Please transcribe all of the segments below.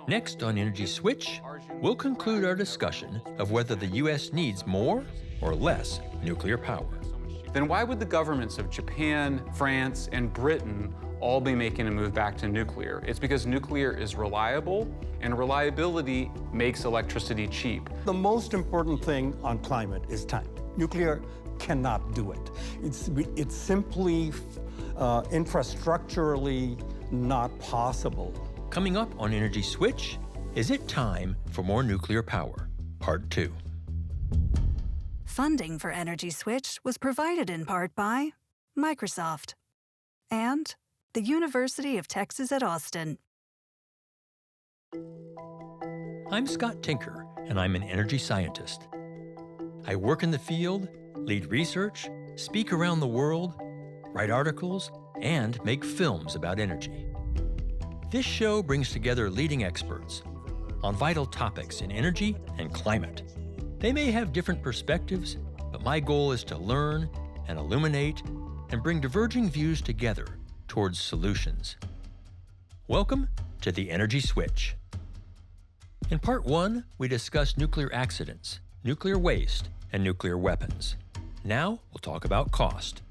Next on Energy Switch, we'll conclude our discussion of whether the U.S. needs more or less nuclear power. Then why would the governments of Japan, France, and Britain all be making a move back to nuclear? It's because nuclear is reliable, and reliability makes electricity cheap. The most important thing on climate is time. Nuclear cannot do it. It's simply infrastructurally not possible. Coming up on Energy Switch, is it time for more nuclear power? Part 2. Funding for Energy Switch was provided in part by Microsoft and the University of Texas at Austin. I'm Scott Tinker, and I'm an energy scientist. I work in the field, lead research, speak around the world, write articles, and make films about energy. This show brings together leading experts on vital topics in energy and climate. They may have different perspectives, but my goal is to learn and illuminate and bring diverging views together towards solutions. Welcome to the Energy Switch. In Part 1, we discussed nuclear accidents, nuclear waste, and nuclear weapons. Now we'll talk about cost.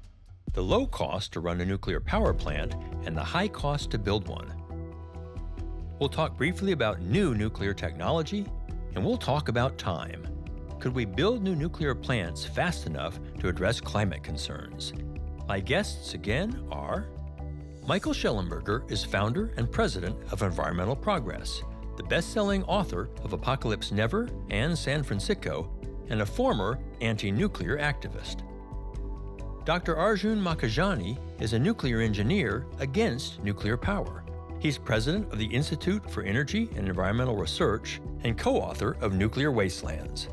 The low cost to run a nuclear power plant and the high cost to build one. We'll talk briefly about new nuclear technology, and we'll talk about time. Could we build new nuclear plants fast enough to address climate concerns? My guests again are Michael Shellenberger is founder and president of Environmental Progress, the best-selling author of Apocalypse Never and San Francisco, and a former anti-nuclear activist. Dr. Arjun Makhijani is a nuclear engineer against nuclear power. He's president of the Institute for Energy and Environmental Research and co-author of Nuclear Wastelands.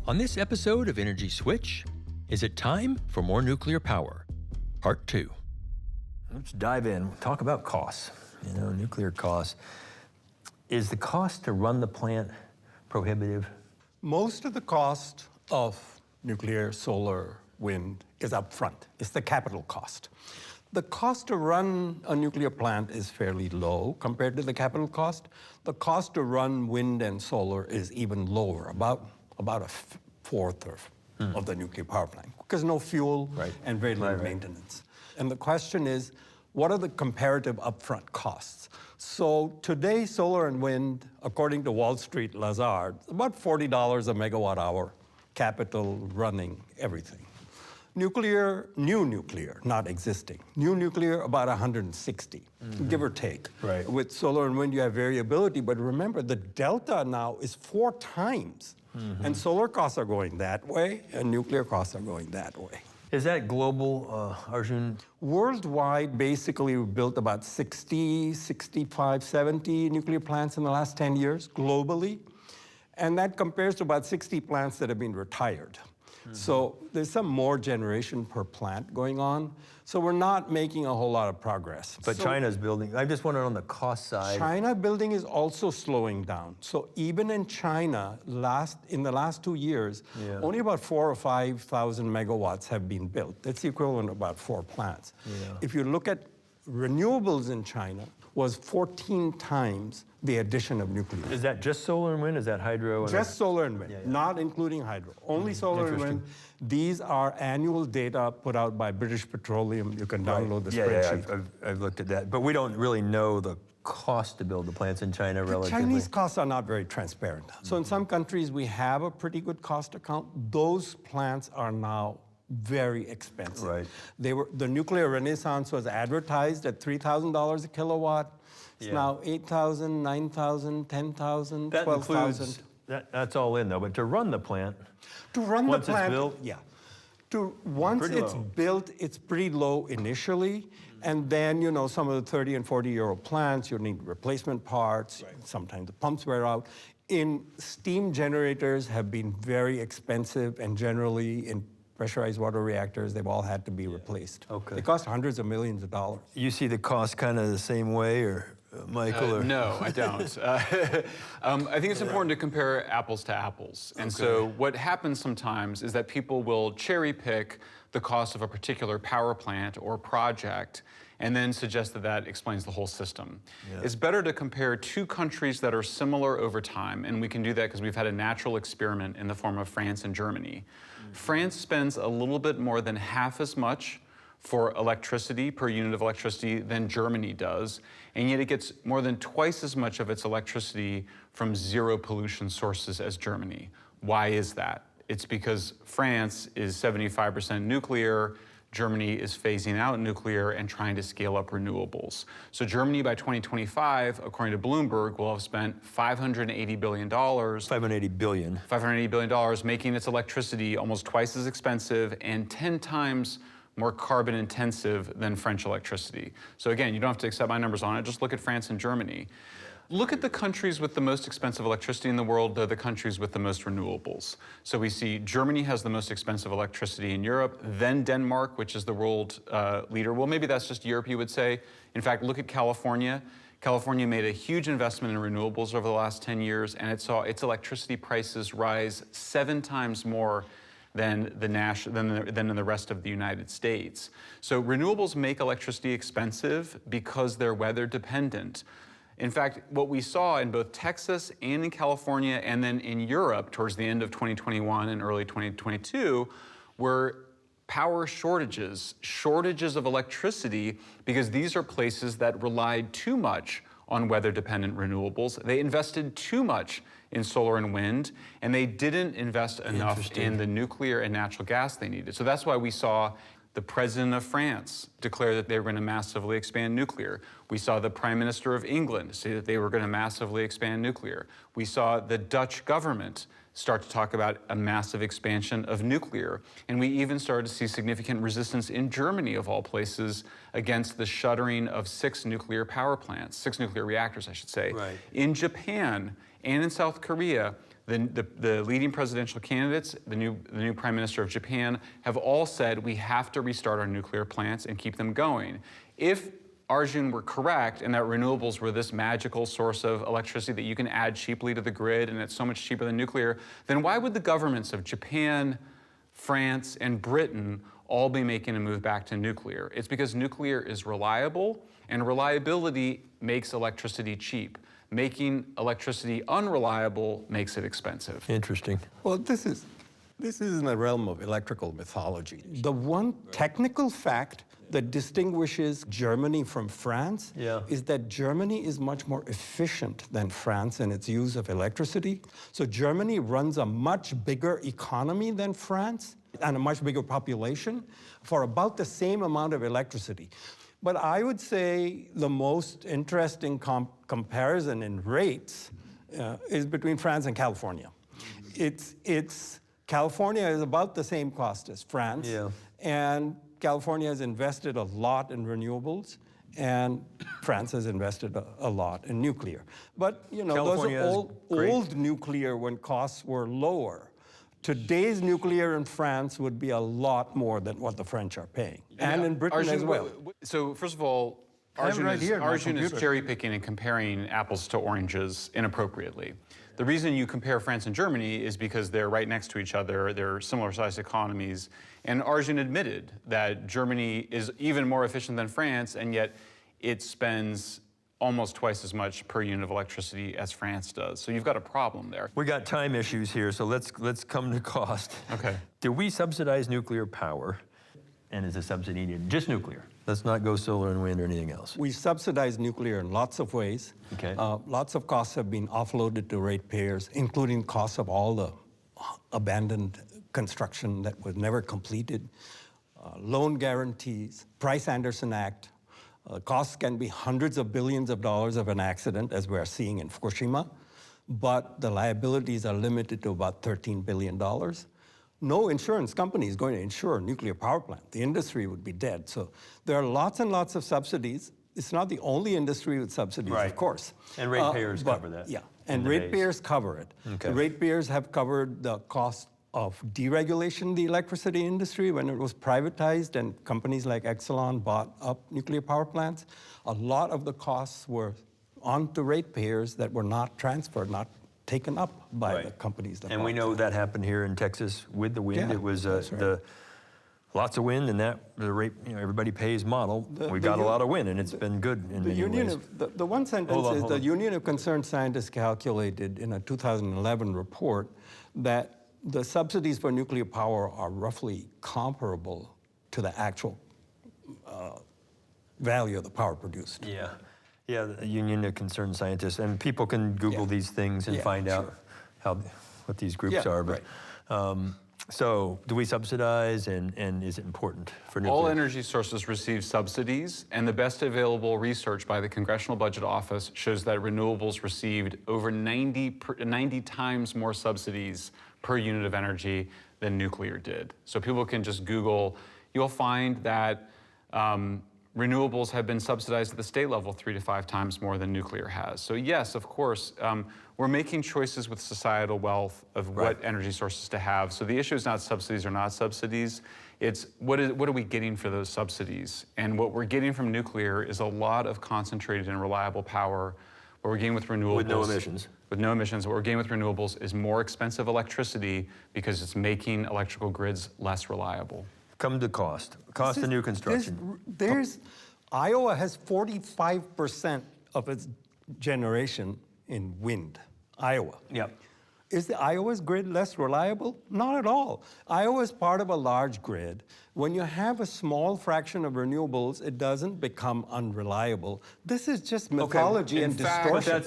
On this episode of Energy Switch, is it time for more nuclear power? Part 2. Let's dive in. Talk about costs. Nuclear costs. Is the cost to run the plant prohibitive? Most of the cost of nuclear, solar, wind is upfront. It's the capital cost. The cost to run a nuclear plant is fairly low compared to the capital cost. The cost to run wind and solar is even lower, about a fourth of the nuclear power plant, because no fuel and very little maintenance. And the question is, what are the comparative upfront costs? So today, solar and wind, according to Wall Street Lazard, about $40 a megawatt hour, capital, running, everything. Nuclear, new nuclear, not existing. New nuclear, about 160, give or take. Right. With solar and wind, you have variability, but remember, the delta now is 4 times. And solar costs are going that way, and nuclear costs are going that way. Is that global, Arjun? Worldwide, basically, we built about 60, 65, 70 nuclear plants in the last 10 years, globally. And that compares to about 60 plants that have been retired. So there's some more generation per plant going on. So we're not making a whole lot of progress. But China's building. I just wondered on the cost side. China building is also slowing down. So even in China, in the last 2 years, only about 4,000 or 5,000 megawatts have been built. That's the equivalent of about 4 plants. If you look at renewables in China, was 14 times the addition of nuclear. Is that just solar and wind? Is that hydro? Just solar and wind, not including hydro. Only solar and wind. These are annual data put out by British Petroleum. You can download the spreadsheet. Yeah, I've looked at that. But we don't really know the cost to build the plants in China relatively. Chinese costs are not very transparent. So in some countries, we have a pretty good cost account. Those plants are now very expensive. Right. The nuclear renaissance was advertised at $3,000 a kilowatt. It's now 8,000, 9,000, 10,000, 12,000. That's all in though, but to run the plant, once it's built, once it's built, it's pretty low initially, and then some of the 30 and 40-year-old plants, you'll need replacement parts. Sometimes the pumps wear out. Steam generators have been very expensive, and generally in pressurized water reactors, they've all had to be replaced. Okay. They cost hundreds of millions of dollars. You see the cost kind of the same way, or Michael? No, I don't. I think it's important to compare apples to apples. And so what happens sometimes is that people will cherry pick the cost of a particular power plant or project and then suggest that that explains the whole system. It's better to compare two countries that are similar over time, and we can do that because we've had a natural experiment in the form of France and Germany. France spends a little bit more than half as much for electricity per unit of electricity than Germany does, and yet it gets more than twice as much of its electricity from zero pollution sources as Germany. Why is that? It's because France is 75% nuclear, Germany is phasing out nuclear and trying to scale up renewables. So Germany by 2025, according to Bloomberg, will have spent $580 billion. $580 billion. $580 billion, making its electricity almost twice as expensive and 10 times more carbon intensive than French electricity. So again, you don't have to accept my numbers on it, just look at France and Germany. Look at the countries with the most expensive electricity in the world. They're the countries with the most renewables. So we see Germany has the most expensive electricity in Europe, then Denmark, which is the world leader. Well, maybe that's just Europe, you would say. In fact, look at California. California made a huge investment in renewables over the last 10 years, and it saw its electricity prices rise 7 times more than in the rest of the United States. So renewables make electricity expensive because they're weather dependent. In fact, what we saw in both Texas and in California and then in Europe towards the end of 2021 and early 2022 were power shortages of electricity, because these are places that relied too much on weather-dependent renewables. They invested too much in solar and wind, and they didn't invest enough in the nuclear and natural gas they needed. So that's why we saw the president of France declare that they were going to massively expand nuclear. We saw the Prime Minister of England say that they were going to massively expand nuclear. We saw the Dutch government start to talk about a massive expansion of nuclear. And we even started to see significant resistance in Germany, of all places, against the shuttering of 6 nuclear power plants, 6 nuclear reactors, I should say. Right. In Japan and in South Korea, the leading presidential candidates, the new Prime Minister of Japan, have all said we have to restart our nuclear plants and keep them going. If Arjun were correct and that renewables were this magical source of electricity that you can add cheaply to the grid and it's so much cheaper than nuclear, then why would the governments of Japan, France, and Britain all be making a move back to nuclear? It's because nuclear is reliable, and reliability makes electricity cheap. Making electricity unreliable makes it expensive. Interesting. Well, this is in the realm of electrical mythology. The one technical fact that distinguishes Germany from France is that Germany is much more efficient than France in its use of electricity. So Germany runs a much bigger economy than France and a much bigger population for about the same amount of electricity. But I would say the most interesting comparison in rates is between France and California. California is about the same cost as France, and California has invested a lot in renewables, and France has invested a lot in nuclear. But you know, California those are old nuclear when costs were lower. Today's nuclear in France would be a lot more than what the French are paying, and in Britain Arjun, as well. So first of all, Arjun is cherry picking and comparing apples to oranges inappropriately. The reason you compare France and Germany is because they're right next to each other, they're similar sized economies, and Arjun admitted that Germany is even more efficient than France, and yet it spends almost twice as much per unit of electricity as France does. So you've got a problem there. We got time issues here, so let's come to cost. Okay. Do we subsidize nuclear power? And is the subsidy needed just nuclear? Let's not go solar and wind or anything else. We subsidize nuclear in lots of ways. Okay. Lots of costs have been offloaded to ratepayers, including costs of all the abandoned construction that was never completed, loan guarantees, Price-Anderson Act. Costs can be hundreds of billions of dollars of an accident, as we're seeing in Fukushima, but the liabilities are limited to about $13 billion. No insurance company is going to insure a nuclear power plant. The industry would be dead. So there are lots and lots of subsidies. It's not the only industry with subsidies, of course. And ratepayers cover that. Yeah, and ratepayers cover it. Okay. Ratepayers have covered the cost of deregulation of the electricity industry when it was privatized and companies like Exelon bought up nuclear power plants. A lot of the costs were onto ratepayers that were not transferred, not taken up by the companies that And we know that happened here in Texas with the wind. Yeah, It was that's right. the lots of wind, and that the rate, everybody pays model. We got a lot of wind, and it's been good in many ways. The one sentence is the Union of Concerned Scientists calculated in a 2011 report that the subsidies for nuclear power are roughly comparable to the actual value of the power produced. Yeah, the Union of Concerned Scientists, and people can Google these things and find out what these groups are. But so, do we subsidize, and is it important for nuclear? All energy sources receive subsidies, and the best available research by the Congressional Budget Office shows that renewables received over 90 times more subsidies per unit of energy than nuclear did. So people can just Google. You'll find that renewables have been subsidized at the state level 3 to 5 times more than nuclear has. So yes, of course, we're making choices with societal wealth of what energy sources to have. So the issue is not subsidies or not subsidies. It's what are we getting for those subsidies? And what we're getting from nuclear is a lot of concentrated and reliable power. What we're getting with renewables— With no emissions. With no emissions. What we're getting with renewables is more expensive electricity because it's making electrical grids less reliable. Come to cost of new construction. Iowa has 45% of its generation in wind. Iowa. Yep. Is the Iowa's grid less reliable? Not at all. Iowa is part of a large grid. When you have a small fraction of renewables, it doesn't become unreliable. This is just mythology and distortion.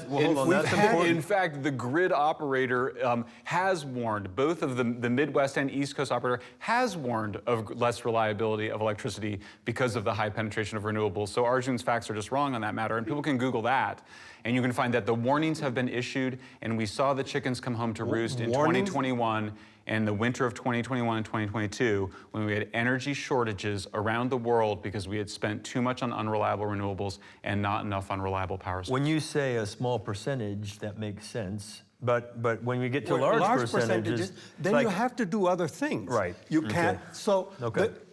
In fact, the grid operator has warned, both of the Midwest and East Coast operator has warned of less reliability of electricity because of the high penetration of renewables. So Arjun's facts are just wrong on that matter, and people can Google that. And you can find that the warnings have been issued, and we saw the chickens come home to roost in 2021 and the winter of 2021 and 2022 when we had energy shortages around the world because we had spent too much on unreliable renewables and not enough on reliable power sources. When you say a small percentage, that makes sense. But when we get to large percentages, then you have to do other things. Right. You can't. So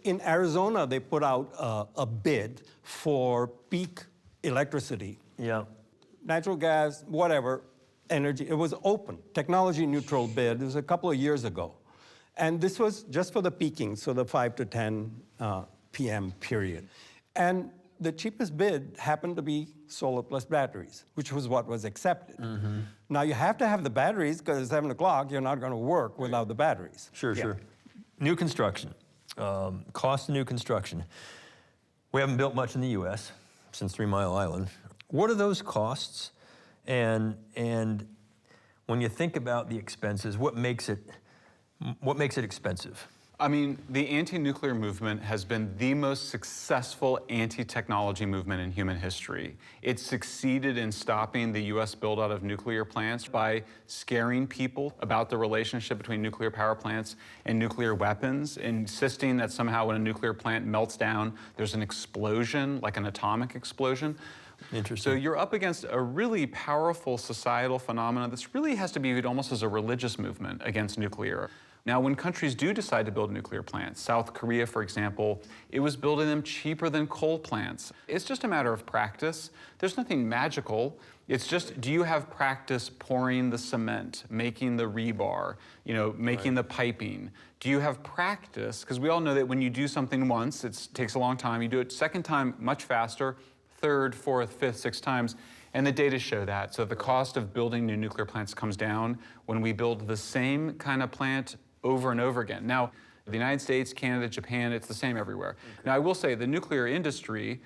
in Arizona, they put out a bid for peak electricity. Yeah. Natural gas, whatever, energy. It was open, technology neutral bid. It was a couple of years ago. And this was just for the peaking, so the 5 to 10 p.m. period. And the cheapest bid happened to be solar plus batteries, which was what was accepted. Now you have to have the batteries because at 7 o'clock, you're not going to work without the batteries. Sure. New construction, cost of new construction. We haven't built much in the U.S. since 3 Mile Island. What are those costs? And when you think about the expenses, what makes it expensive? I mean, the anti-nuclear movement has been the most successful anti-technology movement in human history. It succeeded in stopping the U.S. build-out of nuclear plants by scaring people about the relationship between nuclear power plants and nuclear weapons, insisting that somehow when a nuclear plant melts down, there's an explosion, like an atomic explosion. Interesting. So you're up against a really powerful societal phenomenon. This really has to be viewed almost as a religious movement against nuclear. Now, when countries do decide to build nuclear plants, South Korea, for example, it was building them cheaper than coal plants. It's just a matter of practice. There's nothing magical. It's just, do you have practice pouring the cement, making the rebar, making the piping? Do you have practice? Because we all know that when you do something once, it takes a long time. You do it second time much faster, third, fourth, fifth, sixth times, and the data show that. So the cost of building new nuclear plants comes down when we build the same kind of plant over and over again. Now, the United States, Canada, Japan, it's the same everywhere. Now, I will say the nuclear industry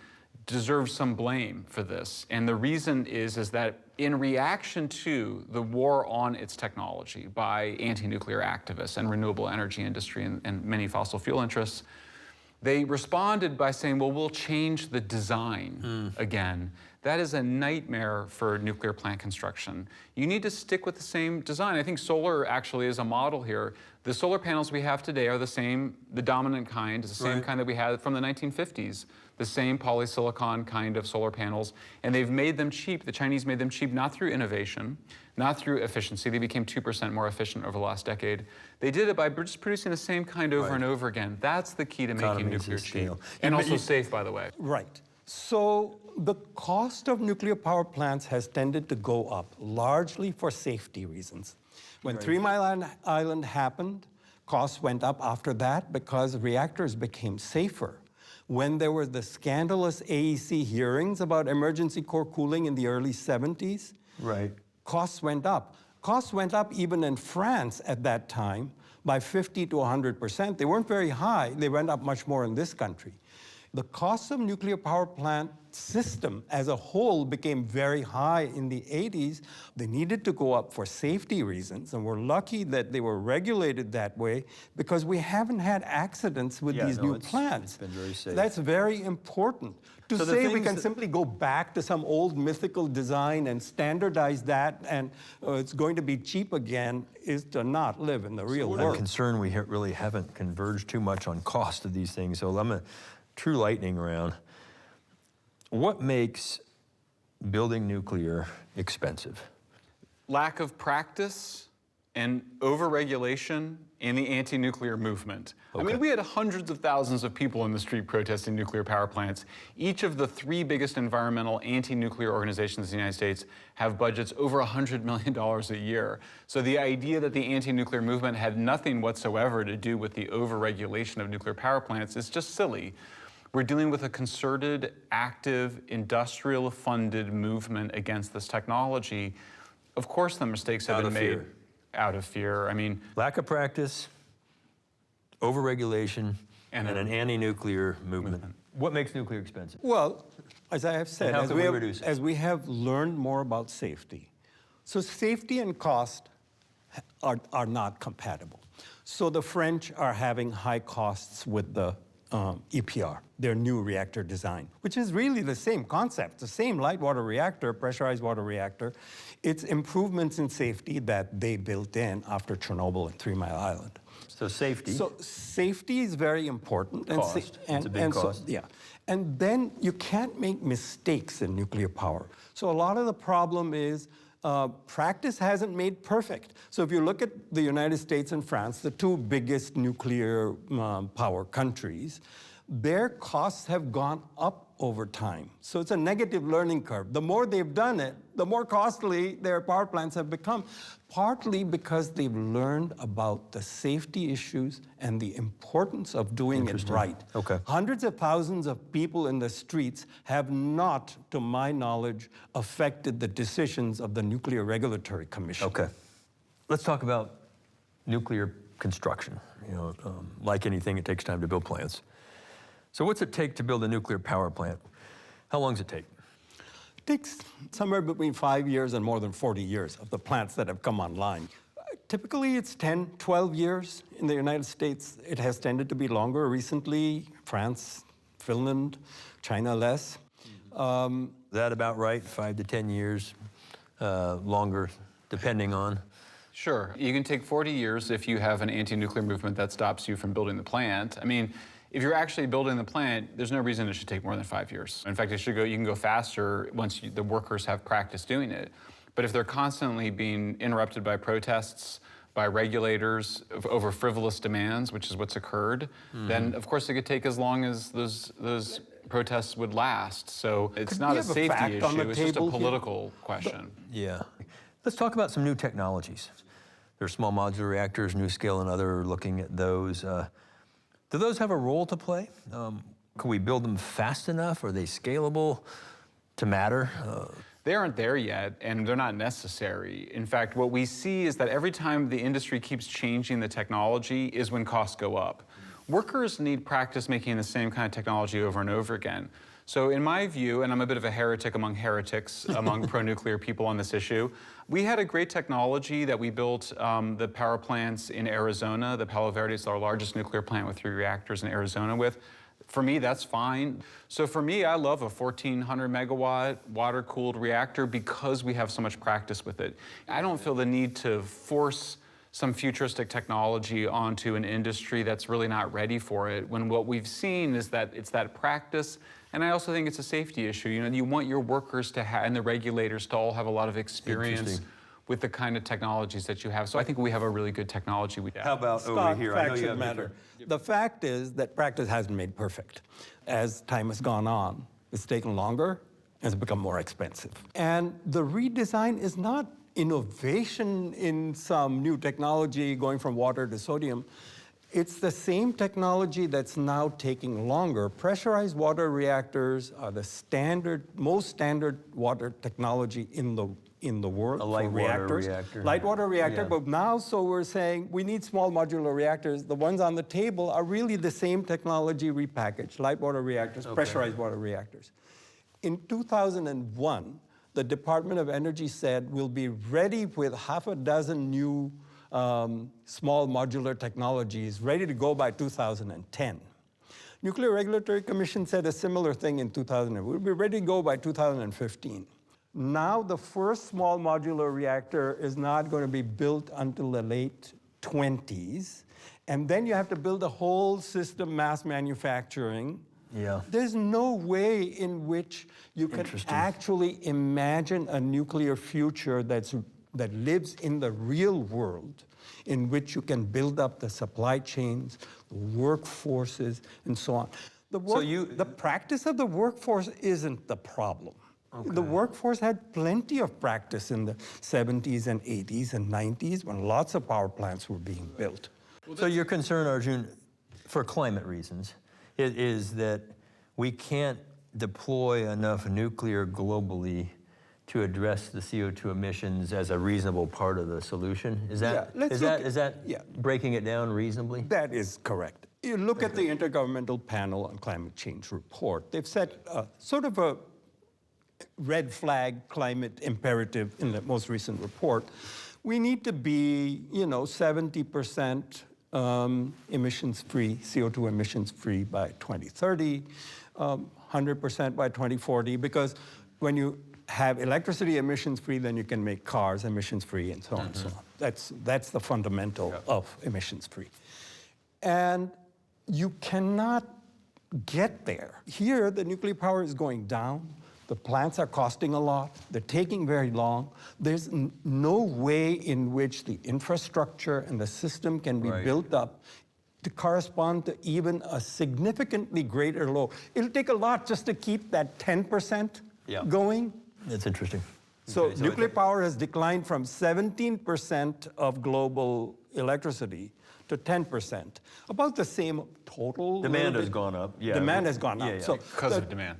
deserves some blame for this. And the reason is that in reaction to the war on its technology by anti-nuclear activists and renewable energy industry and many fossil fuel interests, they responded by saying, well, we'll change the design again. That is a nightmare for nuclear plant construction. You need to stick with the same design. I think solar actually is a model here. The solar panels we have today are the same, the dominant kind, is the same kind that we had from the 1950s, the same polysilicon kind of solar panels, and they've made them cheap. The Chinese made them cheap not through innovation, not through efficiency. They became 2% more efficient over the last decade. They did it by just producing the same kind over and over again. That's the key to making nuclear cheap. And also safe, by the way. Right. So the cost of nuclear power plants has tended to go up, largely for safety reasons. When 3 Mile Island happened, Costs went up after that because reactors became safer. When there were the scandalous AEC hearings about emergency core cooling in the early 70s, Right. costs went up. Costs went up even in France at that time by 50 to 100%. They weren't very high. They went up much more in this country. The cost of nuclear power plant system as a whole became very high in the 80s. They needed to go up for safety reasons, and we're lucky that they were regulated that way because we haven't had accidents with these new plants. It's been very safe. That's very important. To So the say we things can that- simply go back to some old mythical design and standardize that and it's going to be cheap again is to not live in the real I'm world. concerned we really haven't converged too much on cost of these things. So I'm a true lightning round. What makes building nuclear expensive? Lack of practice and overregulation in the anti-nuclear movement. I mean, we had hundreds of thousands of people in the street protesting nuclear power plants. Each of the three biggest environmental anti-nuclear organizations in the United States have budgets over $100 million a year. So the idea that the anti-nuclear movement had nothing whatsoever to do with the overregulation of nuclear power plants is just silly. We're dealing with a concerted, active, industrial-funded movement against this technology. Of course, the mistakes have been made out of fear. I mean, Lack of practice, overregulation, and And an anti-nuclear movement. What makes nuclear expensive? Well, as I have said, And how can we reduce it? as we have learned more about safety, so safety and cost are not compatible. So the French are having high costs with the EPR, their new reactor design, which is really the same concept, the same light water reactor, pressurized water reactor. It's improvements in safety that they built in after Chernobyl and 3 Mile Island. So safety. So safety is very important. Cost. It's a big cost. Yeah. And then you can't make mistakes in nuclear power. So a lot of the problem is practice hasn't made perfect. So if you look at the United States and France, the two biggest nuclear power countries, their costs have gone up over time. So it's a negative learning curve. The more they've done it, the more costly their power plants have become, partly because they've learned about the safety issues and the importance of doing it right. Okay. Hundreds of thousands of people in the streets have not, to my knowledge, affected the decisions of the Nuclear Regulatory Commission. Okay. Let's talk about nuclear construction. You know, like anything, it takes time to build plants. So what's it take to build a nuclear power plant? How long does it take? It takes somewhere between 5 years and more than 40 years of the plants that have come online. Typically, it's 10, 12 years. In the United States, it has tended to be longer. Recently, France, Finland, China less. Is that about right? 5 to 10 years, longer, depending on? sure, you can take 40 years if you have an anti-nuclear movement that stops you from building the plant. I mean, if you're actually building the plant, there's no reason it should take more than 5 years. In fact, you can go faster once the workers have practice doing it. But if they're constantly being interrupted by protests, by regulators over frivolous demands, which is what's occurred, then of course it could take as long as those protests would last. So it's not a safety issue, it's just a political question. Yeah. Let's talk about some new technologies. There's small modular reactors, NuScale and other, looking at those. Do those have a role to play? Can we build them fast enough? Are they scalable to matter? They aren't there yet, and they're not necessary. In fact, what we see is that every time the industry keeps changing the technology is when costs go up. Workers need practice making the same kind of technology over and over again. So in my view, and I'm a bit of a heretic among heretics, among pro-nuclear people on this issue, we had a great technology that we built the power plants in Arizona. The Palo Verde is our largest nuclear plant with 3 reactors in Arizona with. For me, that's fine. So for me, I love a 1,400 megawatt water-cooled reactor because we have so much practice with it. I don't feel the need to force some futuristic technology onto an industry that's really not ready for it, when what we've seen is that it's that practice, and I also think it's a safety issue. You know, you want your workers to have, and the regulators to all have a lot of experience with the kind of technologies that you have. So I think we have a really good technology. How about over here? I know you have matter. The fact is that practice hasn't made perfect. As time has gone on, it's taken longer, and it's become more expensive. And the redesign is not innovation in some new technology going from water to sodium. It's the same technology that's now taking longer. Pressurized water reactors are the most standard water technology in the world. A light for water reactors. reactor. Light water reactor, Yeah. but now so we're saying we need small modular reactors. The ones on the table are really the same technology repackaged, light water reactors, pressurized water reactors. In 2001, the Department of Energy said we'll be ready with half a dozen new small modular technologies ready to go by 2010. Nuclear Regulatory Commission said a similar thing in 2000. We'll be ready to go by 2015. Now the first small modular reactor is not going to be built until the late 20s. And then you have to build a whole system, mass manufacturing. Yeah. There's no way in which you can actually imagine a nuclear future that lives in the real world, in which you can build up the supply chains, the workforces, and so on. The practice of the workforce isn't the problem. Okay. The workforce had plenty of practice in the 70s and 80s and 90s when lots of power plants were being built. So your concern, Arjun, for climate reasons, is that we can't deploy enough nuclear globally to address the CO2 emissions as a reasonable part of the solution? Is that breaking it down reasonably? That is correct. You look at the Intergovernmental Panel on Climate Change report. They've set sort of a red flag climate imperative in the most recent report. We need to be, 70% emissions-free, CO2 emissions-free by 2030, 100% by 2040, because when you have electricity emissions-free, then you can make cars emissions-free and so on and so on. That's the fundamental of emissions-free. And you cannot get there. Here, the nuclear power is going down. The plants are costing a lot. They're taking very long. There's no way in which the infrastructure and the system can be built up to correspond to even a significantly greater load. It'll take a lot just to keep that 10% going. That's interesting. So nuclear power has declined from 17% of global electricity to 10%. About the same total. Demand has gone up. Yeah. Demand has gone up. So because of demand.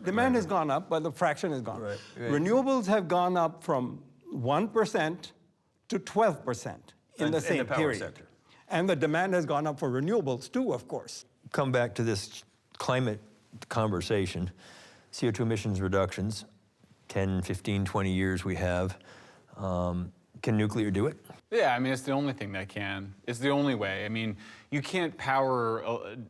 Demand has gone up, but the fraction has gone up. Renewables have gone up from 1% to 12% in the same period. Sector. And the demand has gone up for renewables too, of course. Come back to this climate conversation. CO2 emissions reductions, 10, 15, 20 years we have. Can nuclear do it? Yeah, it's the only thing that can. It's the only way. You can't power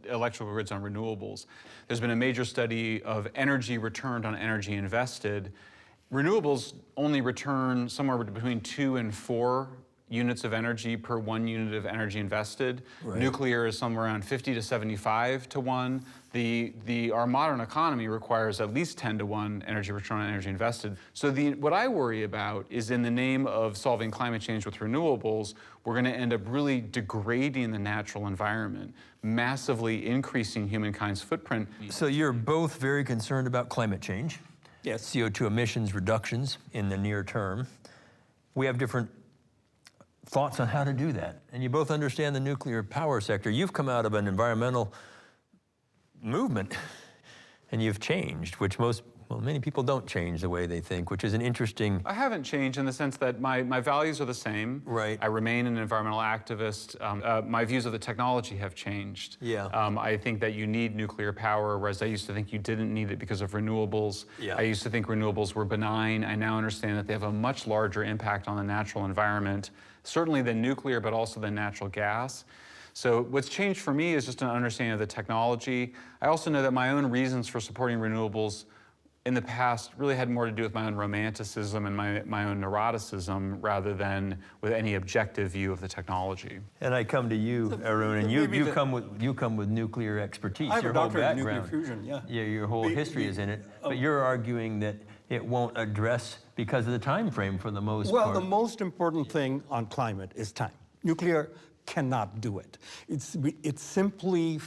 electrical grids on renewables. There's been a major study of energy returned on energy invested. Renewables only return somewhere between 2 and 4 units of energy per 1 unit of energy invested. Nuclear is somewhere around 50 to 75 to 1. Our modern economy requires at least 10 to 1 energy return on energy invested. So what I worry about is in the name of solving climate change with renewables, we're going to end up really degrading the natural environment, massively increasing humankind's footprint. So you're both very concerned about climate change. Yes. CO2 emissions reductions in the near term. We have different thoughts on how to do that. And you both understand the nuclear power sector. You've come out of an environmental movement and you've changed, which many people don't change the way they think, which is an interesting... I haven't changed in the sense that my values are the same. Right. I remain an environmental activist. My views of the technology have changed. Yeah. I think that you need nuclear power, whereas I used to think you didn't need it because of renewables. Yeah. I used to think renewables were benign. I now understand that they have a much larger impact on the natural environment, certainly than nuclear, but also than natural gas. So what's changed for me is just an understanding of the technology. I also know that my own reasons for supporting renewables in the past really had more to do with my own romanticism and my own neuroticism rather than with any objective view of the technology. And I come to you, Arjun, and you come with nuclear expertise. I have your a whole doctorate in background. nuclear fusion, Yeah, your whole history is in it. But you're arguing that it won't address because of the time frame for the most part. Well, the most important thing on climate is time. Nuclear cannot do it. It's simply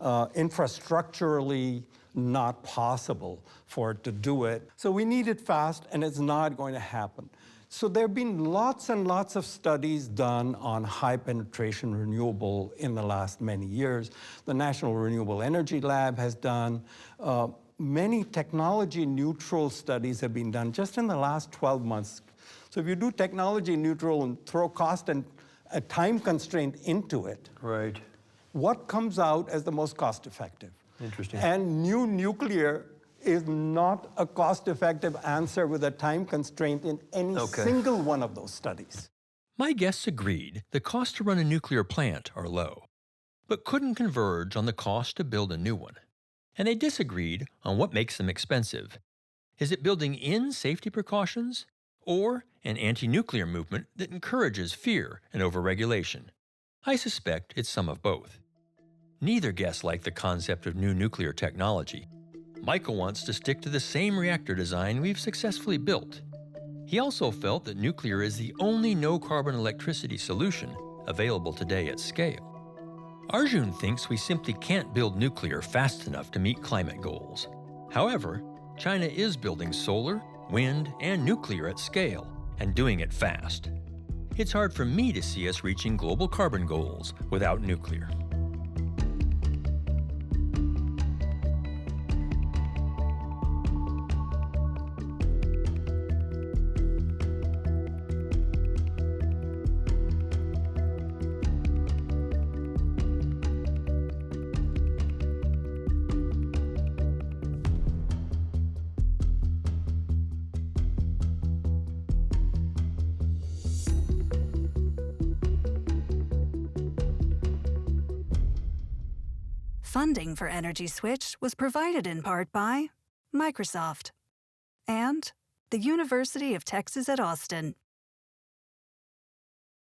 infrastructurally not possible for it to do it. So we need it fast, and it's not going to happen. So there have been lots and lots of studies done on high penetration renewable in the last many years. The National Renewable Energy Lab has done. Many technology neutral studies have been done just in the last 12 months. So if you do technology neutral and throw cost and a time constraint into it, Right. what comes out as the most cost effective? Interesting. And new nuclear is not a cost-effective answer with a time constraint in any single one of those studies. My guests agreed the costs to run a nuclear plant are low, but couldn't converge on the cost to build a new one. And they disagreed on what makes them expensive. Is it building in safety precautions, or an anti-nuclear movement that encourages fear and overregulation? I suspect it's some of both. Neither guest liked the concept of new nuclear technology. Michael wants to stick to the same reactor design we've successfully built. He also felt that nuclear is the only no-carbon electricity solution available today at scale. Arjun thinks we simply can't build nuclear fast enough to meet climate goals. However, China is building solar, wind, and nuclear at scale, and doing it fast. It's hard for me to see us reaching global carbon goals without nuclear. Funding for Energy Switch was provided in part by Microsoft and the University of Texas at Austin.